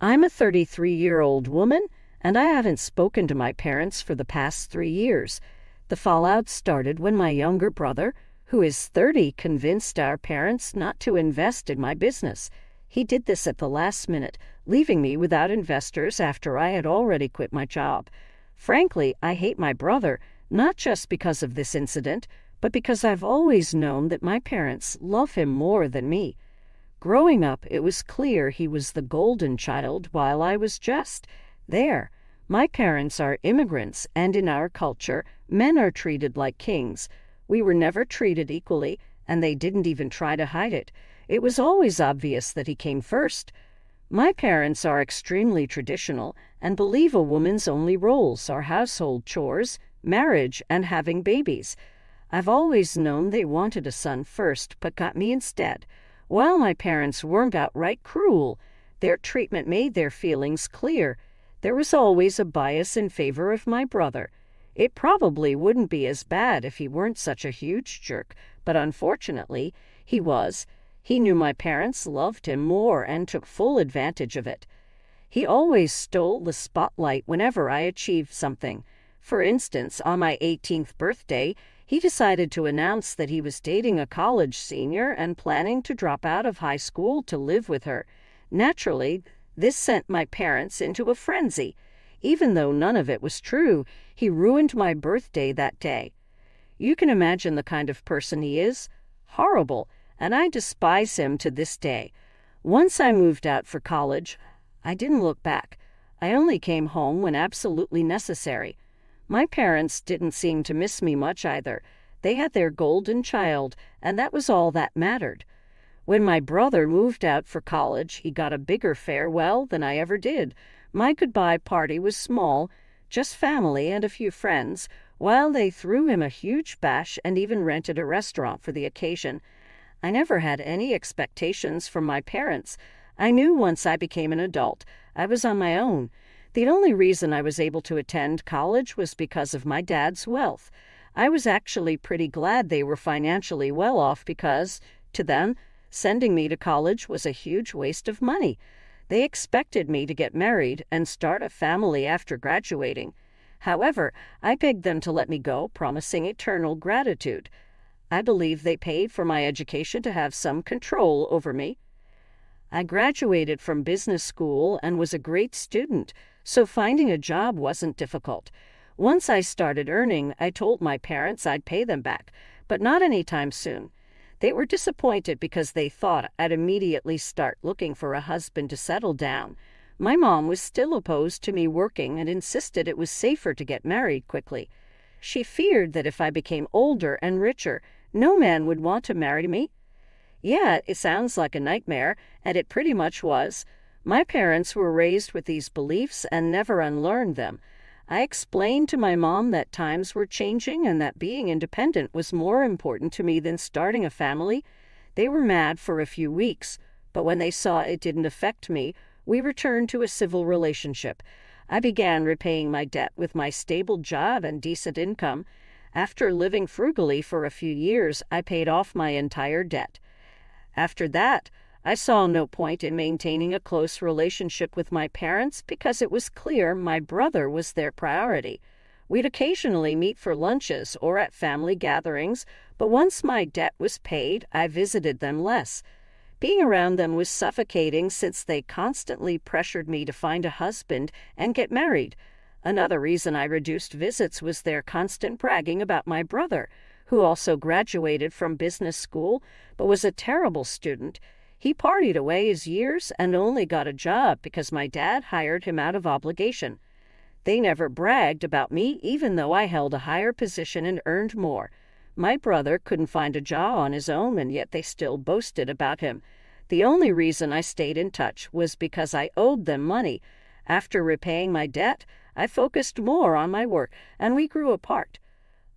I'm a 33-year-old woman, and I haven't spoken to my parents for the past 3 years. The fallout started when my younger brother, who is 30, convinced our parents not to invest in my business. He did this at the last minute, leaving me without investors after I had already quit my job. Frankly, I hate my brother, not just because of this incident, but because I've always known that my parents love him more than me. Growing up, it was clear he was the golden child while I was just there. My parents are immigrants, and in our culture, men are treated like kings. We were never treated equally, and they didn't even try to hide it. It was always obvious that he came first. My parents are extremely traditional and believe a woman's only roles are household chores, marriage, and having babies. I've always known they wanted a son first, but got me instead. While my parents weren't outright cruel, their treatment made their feelings clear. There was always a bias in favor of my brother. It probably wouldn't be as bad if he weren't such a huge jerk, but unfortunately, he was. He knew my parents loved him more and took full advantage of it. He always stole the spotlight whenever I achieved something. For instance, on my 18th birthday, he decided to announce that he was dating a college senior and planning to drop out of high school to live with her. Naturally, this sent my parents into a frenzy. Even though none of it was true, he ruined my birthday that day. You can imagine the kind of person he is. Horrible, and I despise him to this day. Once I moved out for college, I didn't look back. I only came home when absolutely necessary. My parents didn't seem to miss me much either. They had their golden child, and that was all that mattered. When my brother moved out for college, he got a bigger farewell than I ever did. My goodbye party was small, just family and a few friends, while they threw him a huge bash and even rented a restaurant for the occasion. I never had any expectations from my parents. I knew once I became an adult, I was on my own. The only reason I was able to attend college was because of my dad's wealth. I was actually pretty glad they were financially well off because, to them, sending me to college was a huge waste of money. They expected me to get married and start a family after graduating. However, I begged them to let me go, promising eternal gratitude. I believe they paid for my education to have some control over me. I graduated from business school and was a great student, so finding a job wasn't difficult. Once I started earning, I told my parents I'd pay them back, but not anytime soon. They were disappointed because they thought I'd immediately start looking for a husband to settle down. My mom was still opposed to me working and insisted it was safer to get married quickly. She feared that if I became older and richer, no man would want to marry me. Yeah, it sounds like a nightmare, and it pretty much was. My parents were raised with these beliefs and never unlearned them. I explained to my mom that times were changing and that being independent was more important to me than starting a family. They were mad for a few weeks, but when they saw it didn't affect me, we returned to a civil relationship. I began repaying my debt with my stable job and decent income. After living frugally for a few years, I paid off my entire debt. After that, I saw no point in maintaining a close relationship with my parents because it was clear my brother was their priority. We'd occasionally meet for lunches or at family gatherings, but once my debt was paid, I visited them less. Being around them was suffocating since they constantly pressured me to find a husband and get married. Another reason I reduced visits was their constant bragging about my brother, who also graduated from business school but was a terrible student. He partied away his years and only got a job because my dad hired him out of obligation. They never bragged about me, even though I held a higher position and earned more. My brother couldn't find a job on his own, and yet they still boasted about him. The only reason I stayed in touch was because I owed them money. After repaying my debt, I focused more on my work, and we grew apart.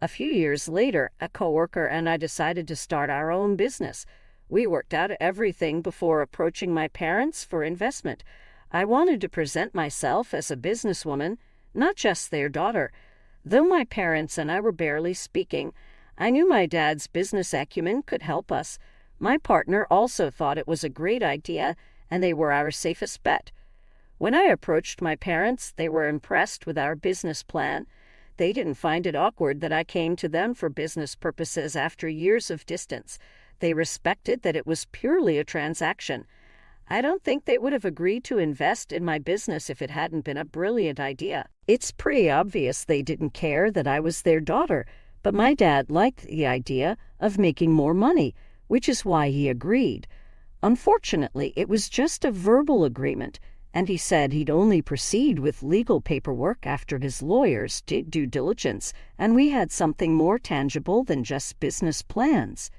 A few years later, a coworker and I decided to start our own business. We worked out everything before approaching my parents for investment. I wanted to present myself as a businesswoman, not just their daughter. Though my parents and I were barely speaking, I knew my dad's business acumen could help us. My partner also thought it was a great idea, and they were our safest bet. When I approached my parents, they were impressed with our business plan. They didn't find it awkward that I came to them for business purposes after years of distance. They respected that it was purely a transaction. I don't think they would have agreed to invest in my business if it hadn't been a brilliant idea. It's pretty obvious they didn't care that I was their daughter, but my dad liked the idea of making more money, which is why he agreed. Unfortunately, it was just a verbal agreement, and he said he'd only proceed with legal paperwork after his lawyers did due diligence, and we had something more tangible than just business plans.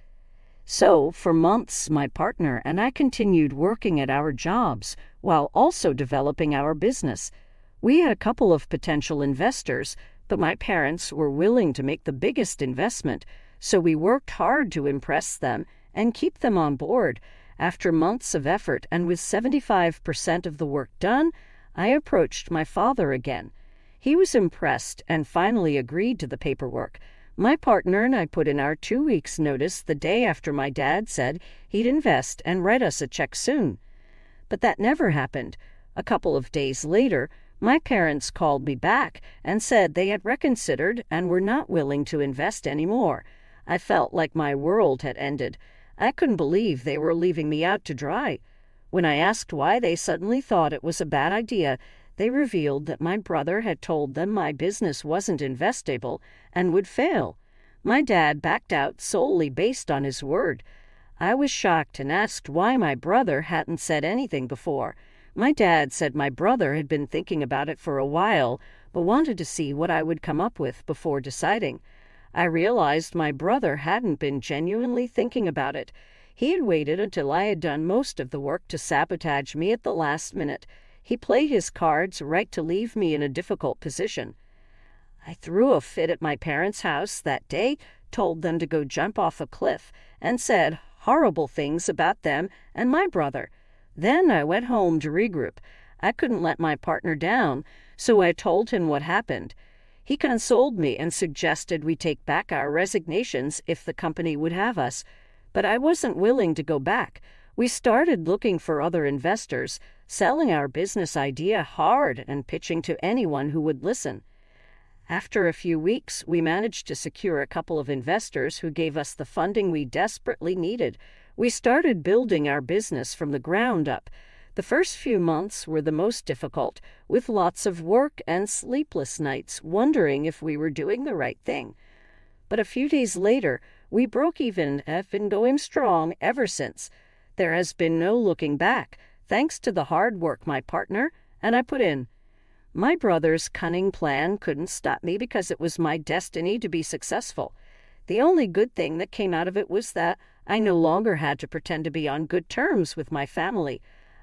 So, for months, my partner and I continued working at our jobs while also developing our business. We had a couple of potential investors, but my parents were willing to make the biggest investment, so we worked hard to impress them and keep them on board. After months of effort and with 75% of the work done, I approached my father again. He was impressed and finally agreed to the paperwork. My partner and I put in our 2 weeks' notice the day after my dad said he'd invest and write us a check soon. But that never happened. A couple of days later, my parents called me back and said they had reconsidered and were not willing to invest anymore. I felt like my world had ended. I couldn't believe they were leaving me out to dry. When I asked why they suddenly thought it was a bad idea, they revealed that my brother had told them my business wasn't investable and would fail. My dad backed out solely based on his word. I was shocked and asked why my brother hadn't said anything before. My dad said my brother had been thinking about it for a while, but wanted to see what I would come up with before deciding. I realized my brother hadn't been genuinely thinking about it. He had waited until I had done most of the work to sabotage me at the last minute. He played his cards right to leave me in a difficult position. I threw a fit at my parents' house that day, told them to go jump off a cliff, and said horrible things about them and my brother. Then I went home to regroup. I couldn't let my partner down, so I told him what happened. He consoled me and suggested we take back our resignations if the company would have us. But I wasn't willing to go back. We started looking for other investors, selling our business idea hard and pitching to anyone who would listen. After a few weeks, we managed to secure a couple of investors who gave us the funding we desperately needed. We started building our business from the ground up. The first few months were the most difficult, with lots of work and sleepless nights, wondering if we were doing the right thing. But a few days later, we broke even and have been going strong ever since. There has been no looking back, thanks to the hard work my partner and I put in. My brother's cunning plan couldn't stop me because it was my destiny to be successful. The only good thing that came out of it was that I no longer had to pretend to be on good terms with my family.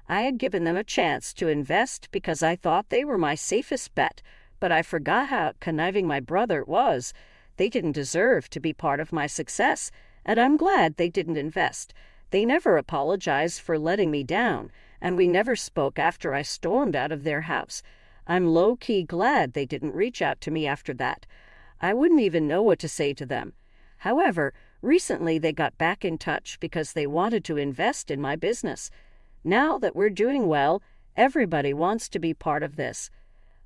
I had given them a chance to invest because I thought they were my safest bet, but I forgot how conniving my brother was. They didn't deserve to be part of my success, and I'm glad they didn't invest. They never apologized for letting me down, and we never spoke after I stormed out of their house. I'm low-key glad they didn't reach out to me after that. I wouldn't even know what to say to them. However, recently they got back in touch because they wanted to invest in my business. Now that we're doing well, everybody wants to be part of this.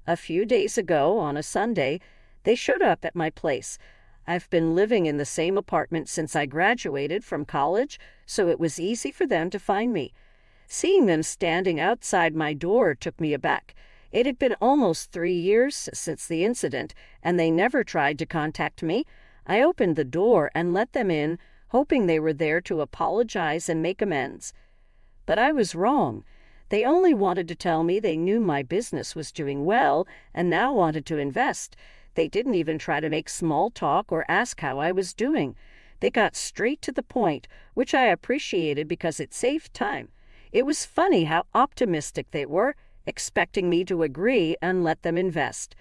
A few days ago, on a Sunday, they showed up at my place. I've been living in the same apartment since I graduated from college, so it was easy for them to find me. Seeing them standing outside my door took me aback. It had been almost 3 years since the incident, and they never tried to contact me. I opened the door and let them in, hoping they were there to apologize and make amends. But I was wrong. They only wanted to tell me they knew my business was doing well and now wanted to invest. They didn't even try to make small talk or ask how I was doing. They got straight to the point, which I appreciated because it saved time. It was funny how optimistic they were, expecting me to agree and let them invest.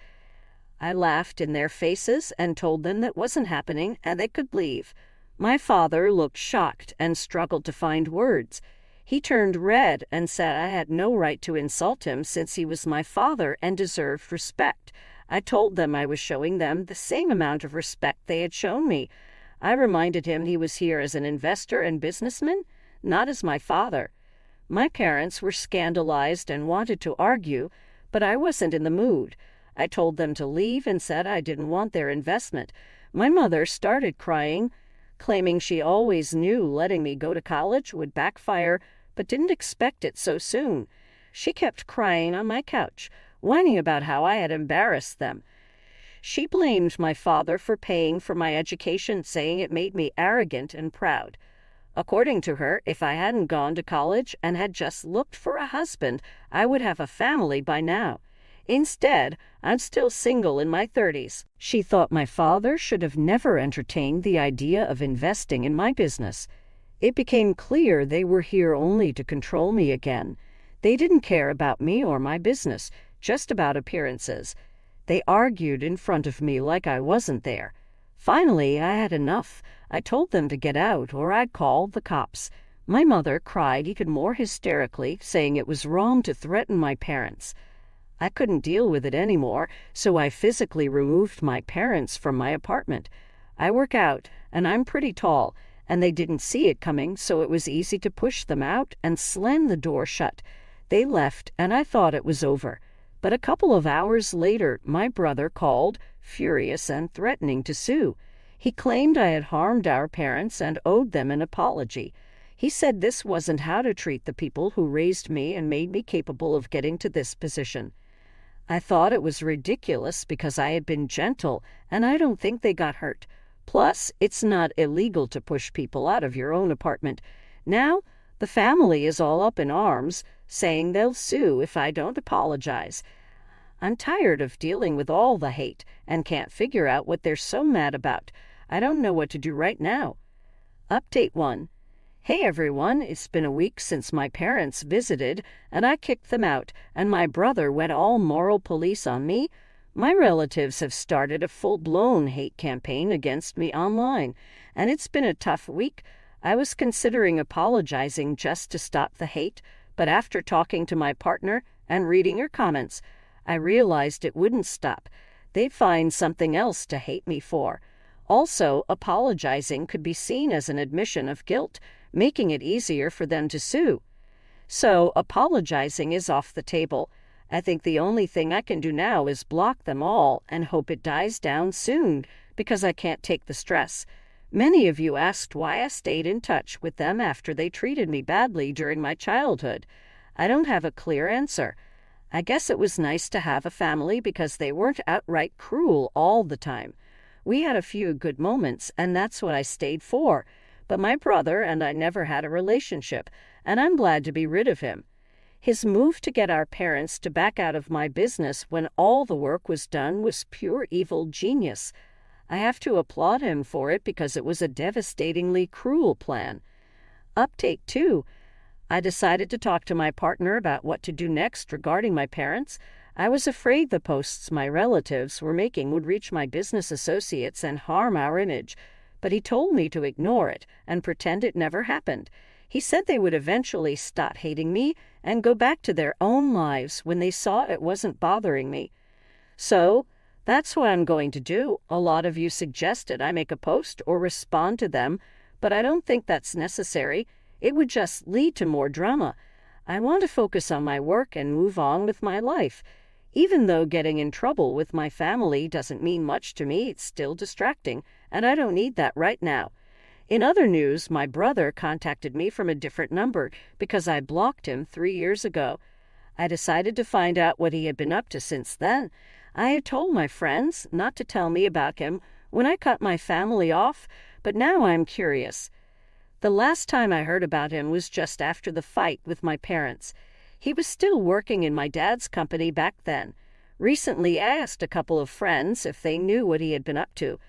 I laughed in their faces and told them that wasn't happening and they could leave. My father looked shocked and struggled to find words. He turned red and said I had no right to insult him since he was my father and deserved respect. I told them I was showing them the same amount of respect they had shown me. I reminded him he was here as an investor and businessman, not as my father. My parents were scandalized and wanted to argue, but I wasn't in the mood. I told them to leave and said I didn't want their investment. My mother started crying, claiming she always knew letting me go to college would backfire, but didn't expect it so soon. She kept crying on my couch, whining about how I had embarrassed them. She blamed my father for paying for my education, saying it made me arrogant and proud. According to her, if I hadn't gone to college and had just looked for a husband, I would have a family by now. Instead, I'm still single in my 30s. She thought my father should have never entertained the idea of investing in my business. It became clear they were here only to control me again. They didn't care about me or my business, just about appearances. They argued in front of me like I wasn't there. Finally, I had enough. I told them to get out or I'd call the cops. My mother cried even more hysterically, saying it was wrong to threaten my parents. I couldn't deal with it anymore, so I physically removed my parents from my apartment. I work out, and I'm pretty tall, and they didn't see it coming, so it was easy to push them out and slam the door shut. They left, and I thought it was over. But a couple of hours later, my brother called, furious and threatening to sue. He claimed I had harmed our parents and owed them an apology. He said this wasn't how to treat the people who raised me and made me capable of getting to this position. I thought it was ridiculous because I had been gentle, and I don't think they got hurt. Plus, it's not illegal to push people out of your own apartment. Now, the family is all up in arms, saying they'll sue if I don't apologize. I'm tired of dealing with all the hate and can't figure out what they're so mad about. I don't know what to do right now. Update 1. Hey everyone, it's been a week since my parents visited, and I kicked them out, and my brother went all moral police on me. My relatives have started a full-blown hate campaign against me online, and it's been a tough week. I was considering apologizing just to stop the hate, but after talking to my partner and reading her comments, I realized it wouldn't stop. They'd find something else to hate me for. Also, apologizing could be seen as an admission of guilt, making it easier for them to sue. So, apologizing is off the table. I think the only thing I can do now is block them all and hope it dies down soon, because I can't take the stress. Many of you asked why I stayed in touch with them after they treated me badly during my childhood. I don't have a clear answer. I guess it was nice to have a family because they weren't outright cruel all the time. We had a few good moments, and that's what I stayed for. But my brother and I never had a relationship, and I'm glad to be rid of him. His move to get our parents to back out of my business when all the work was done was pure evil genius. I have to applaud him for it because it was a devastatingly cruel plan. Update 2. I decided to talk to my partner about what to do next regarding my parents. I was afraid the posts my relatives were making would reach my business associates and harm our image, but he told me to ignore it and pretend it never happened. He said they would eventually stop hating me and go back to their own lives when they saw it wasn't bothering me. So, that's what I'm going to do. A lot of you suggested I make a post or respond to them, but I don't think that's necessary. It would just lead to more drama. I want to focus on my work and move on with my life. Even though getting in trouble with my family doesn't mean much to me, it's still distracting, and I don't need that right now. In other news, my brother contacted me from a different number because I blocked him 3 years ago. I decided to find out what he had been up to since then. I had told my friends not to tell me about him when I cut my family off, but now I'm curious. The last time I heard about him was just after the fight with my parents. He was still working in my dad's company back then. Recently, I asked a couple of friends if they knew what he had been up to.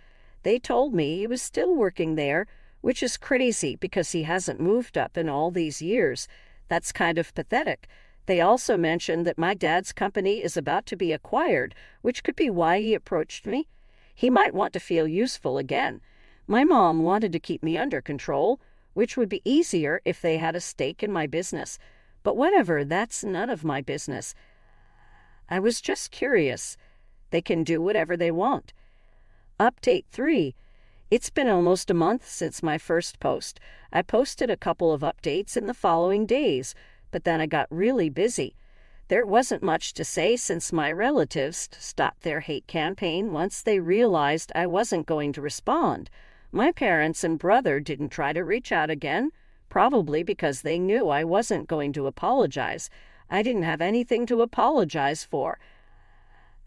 They told me he was still working there, which is crazy because he hasn't moved up in all these years. That's kind of pathetic. They also mentioned that my dad's company is about to be acquired, which could be why he approached me. He might want to feel useful again. My mom wanted to keep me under control, which would be easier if they had a stake in my business. But whatever, that's none of my business. I was just curious. They can do whatever they want. Update 3. It's been almost a month since my first post. I posted a couple of updates in the following days. but then I got really busy. There wasn't much to say since my relatives stopped their hate campaign once they realized I wasn't going to respond. My parents and brother didn't try to reach out again, probably because they knew I wasn't going to apologize. I didn't have anything to apologize for.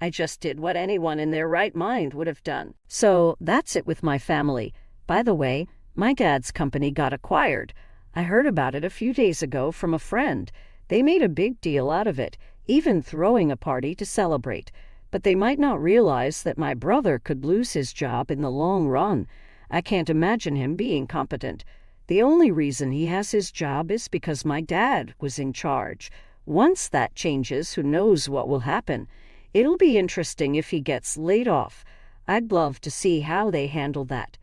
I just did what anyone in their right mind would have done. So that's it with my family. By the way, my dad's company got acquired. I heard about it a few days ago from a friend. They made a big deal out of it, even throwing a party to celebrate. But they might not realize that my brother could lose his job in the long run. I can't imagine him being competent. The only reason he has his job is because my dad was in charge. Once that changes, who knows what will happen. It'll be interesting if he gets laid off. I'd love to see how they handle that.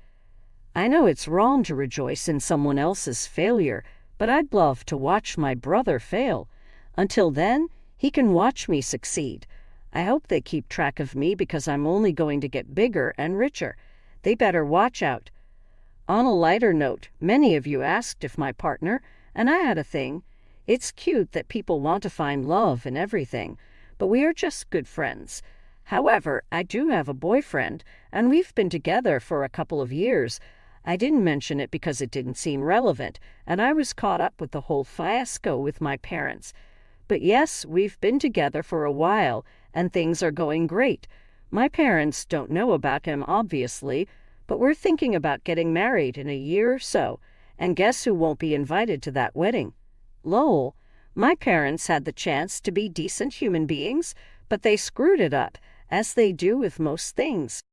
I know it's wrong to rejoice in someone else's failure, but I'd love to watch my brother fail. Until then, he can watch me succeed. I hope they keep track of me because I'm only going to get bigger and richer. They better watch out. On a lighter note, many of you asked if my partner, and I had a thing. It's cute that people want to find love in everything, but we are just good friends. However, I do have a boyfriend, and we've been together for a couple of years. I didn't mention it because it didn't seem relevant, and I was caught up with the whole fiasco with my parents. But yes, we've been together for a while, and things are going great. My parents don't know about him, obviously, but we're thinking about getting married in a year or so, and guess who won't be invited to that wedding? Lol. My parents had the chance to be decent human beings, but they screwed it up, as they do with most things.